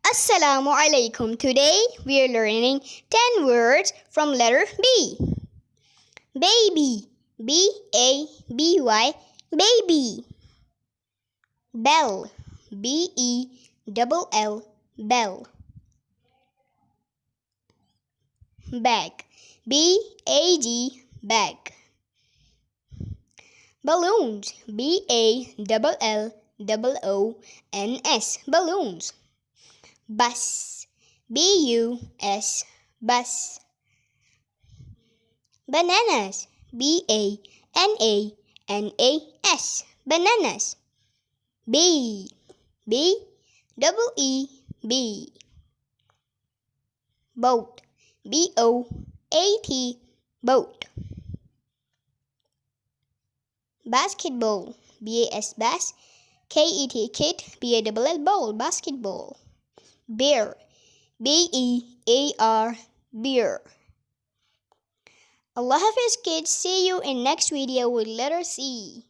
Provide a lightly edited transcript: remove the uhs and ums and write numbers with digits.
Assalamu alaikum. Today we are learning 10 words from letter B. Baby, B-A-B-Y, baby. Bell, B-E-L-L, bell. Bag, B-A-G, bag. Balloons, B-A-L-L-O-O-N-S, balloons. Bus, B-U-S, bus. Bananas, B-A-N-A-N-A-S, bananas. Bee, B-E-E-B. Boat, B-O-A-T, boat. Basketball, B-A-S, bass, K-E-T, kid, B-A-L-L, ball, basketball. Bear, B-E-A-R, beer. Allah Hafiz kids, see you in next video with letter C.